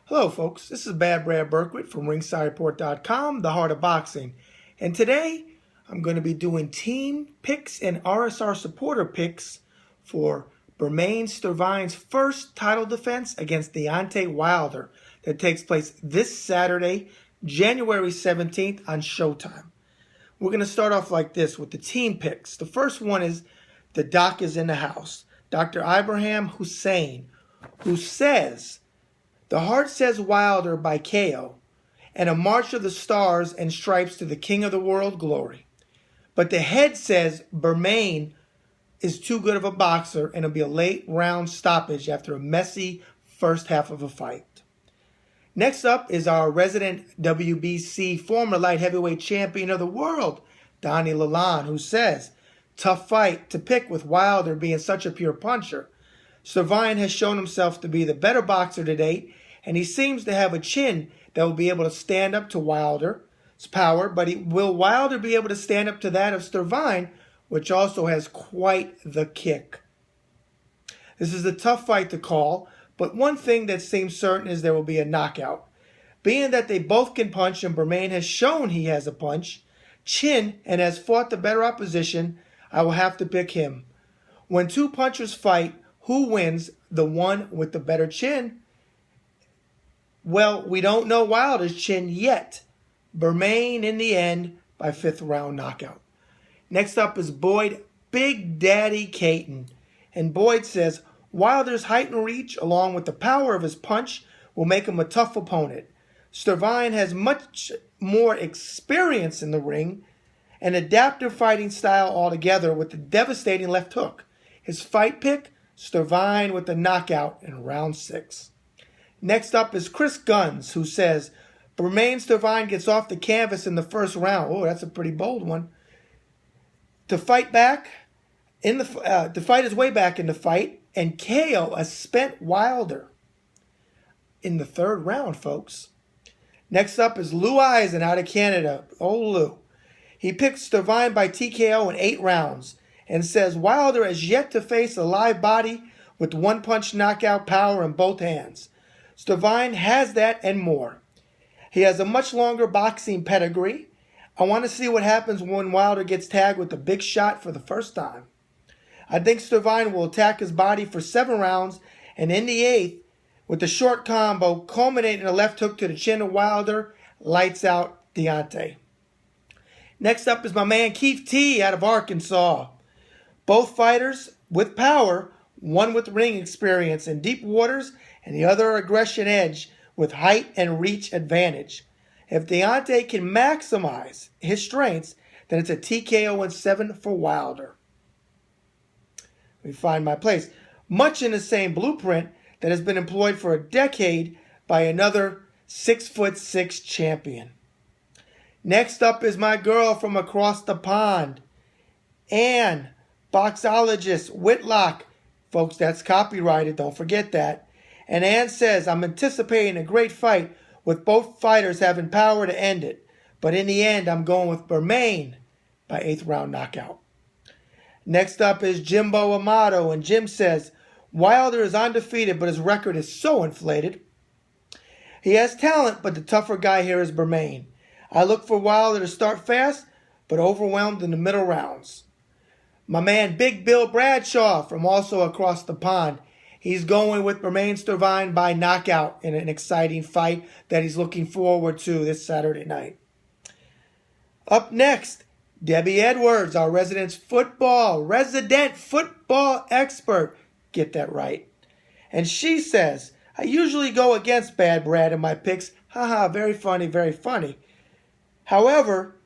Hello folks, this is Bad Brad Berkwitt from RingsideReport.com, the heart of boxing. And today I'm going to be doing team picks and RSR supporter picks for Bermane Stiverne's first title defense against Deontay Wilder that takes place this Saturday, January 17th on Showtime. We're going to start off like this with the team picks. The first one is the doc is in the house. Dr. Ibrahim Hussein, who says, "The heart says Wilder by KO, and a march of the stars and stripes to the king of the world glory. But the head says Bermane is too good of a boxer and it'll be a late round stoppage after a messy first half of a fight." Next up is our resident WBC former light heavyweight champion of the world, Donnie Lalonde, who says, "Tough fight to pick with Wilder being such a pure puncher. Stiverne has shown himself to be the better boxer to date, and he seems to have a chin that will be able to stand up to Wilder's power, but will Wilder be able to stand up to that of Stiverne, which also has quite the kick?" This is a tough fight to call, but one thing that seems certain is there will be a knockout. Being that they both can punch and Bermane has shown he has a chin, and has fought the better opposition, I will have to pick him. When two punchers fight, who wins? The one with the better chin? Well, we don't know Wilder's chin yet. Bermane in the end by 5th round knockout. Next up is Boyd Big Daddy Caton. And Boyd says, "Wilder's height and reach, along with the power of his punch, will make him a tough opponent. Stiverne has much more experience in the ring, an adaptive fighting style altogether with a devastating left hook. His fight pick, Stiverne with the knockout in round 6. Next up is Chris Guns, who says, "Bermane Stiverne gets off the canvas in the first round." Oh, that's a pretty bold one. To fight his way back in the fight and KO a spent Wilder in the 3rd round, folks. Next up is Lou Eisen out of Canada. Oh, Lou. He picks Stiverne by TKO in 8 rounds and says Wilder has yet to face a live body with one-punch knockout power in both hands. Stiverne has that and more. He has a much longer boxing pedigree. I want to see what happens when Wilder gets tagged with a big shot for the first time. I think Stiverne will attack his body for 7 rounds, and in the 8th, with the short combo culminating in a left hook to the chin of Wilder, lights out Deontay. Next up is my man Keith T out of Arkansas. Both fighters with power, one with ring experience in deep waters and the other aggression edge with height and reach advantage. If Deontay can maximize his strengths, then it's a TKO in 7 for Wilder. We find my place. Much in the same blueprint that has been employed for a decade by another 6'6" champion. Next up is my girl from across the pond, Ann, boxologist, Whitlock. Folks, that's copyrighted, don't forget that. And Ann says, "I'm anticipating a great fight with both fighters having power to end it. But in the end, I'm going with Bermane by 8th round knockout." Next up is Jimbo Amato, and Jim says, "Wilder is undefeated, but his record is so inflated. He has talent, but the tougher guy here is Bermane. I look for Wilder to start fast, but overwhelmed in the middle rounds." My man Big Bill Bradshaw from also across the pond, he's going with Bermane Stiverne by knockout in an exciting fight that he's looking forward to this Saturday night. Up next, Debbie Edwards, our resident football expert. Get that right. And she says, "I usually go against Bad Brad in my picks. Haha, very funny, very funny. However,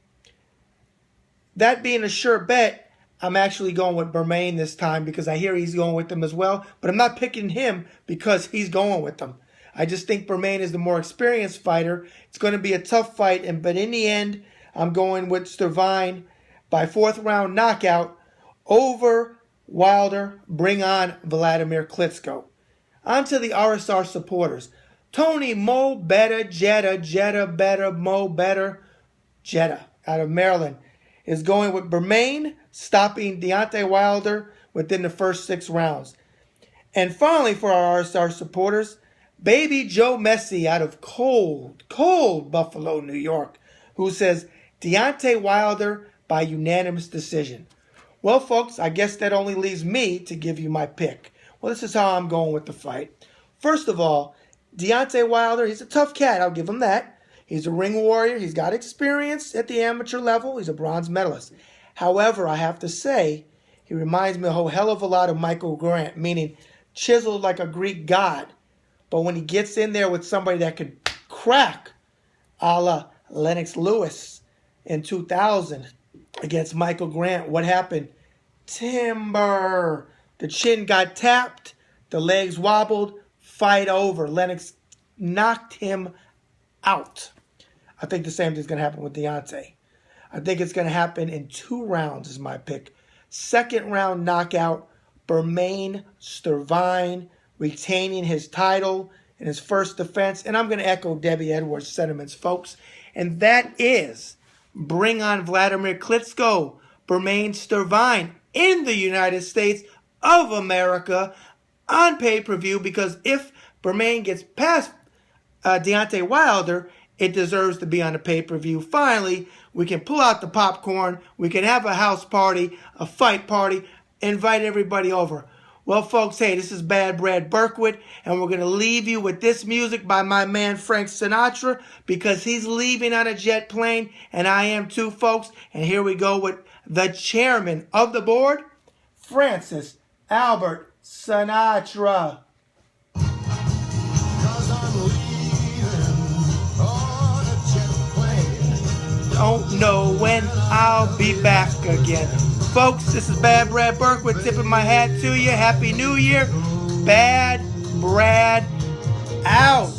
that being a sure bet, I'm actually going with Bermane this time because I hear he's going with them as well. But I'm not picking him because he's going with them. I just think Bermane is the more experienced fighter. It's going to be a tough fight, but in the end, I'm going with Stiverne by 4th round knockout over Wilder. Bring on Vladimir Klitschko." On to the RSR supporters. Tony Mo Better Jetta out of Maryland is going with Bermane, stopping Deontay Wilder within the first 6 rounds. And finally, for our RSR supporters, Baby Joe Messi out of cold Buffalo, New York, who says Deontay Wilder by unanimous decision. Well, folks, I guess that only leaves me to give you my pick. Well, this is how I'm going with the fight. First of all, Deontay Wilder, he's a tough cat. I'll give him that. He's a ring warrior. He's got experience at the amateur level. He's a bronze medalist. However, I have to say, he reminds me a whole hell of a lot of Michael Grant, meaning chiseled like a Greek god. But when he gets in there with somebody that can crack, a la Lennox Lewis in 2000 against Michael Grant, what happened? Timber. The chin got tapped. The legs wobbled. Fight over. Lennox knocked him out. I think the same thing's going to happen with Deontay. I think it's going to happen in 2 rounds is my pick. Second round knockout, Bermane Stiverne retaining his title in his first defense. And I'm going to echo Debbie Edwards' sentiments, folks. And that is bring on Vladimir Klitschko, Bermane Stiverne in the United States of America on pay-per-view, because if Bermane gets past Deontay Wilder, it deserves to be on the pay-per-view. Finally, we can pull out the popcorn. We can have a house party, a fight party, invite everybody over. Well, folks, hey, this is Bad Brad Berkwitt, and we're going to leave you with this music by my man Frank Sinatra, because he's leaving on a jet plane, and I am too, folks. And here we go with the chairman of the board, Francis Albert Sinatra. Don't know when I'll be back again. Folks, this is Bad Brad Berkwitt tipping my hat to you. Happy New Year. Bad Brad out.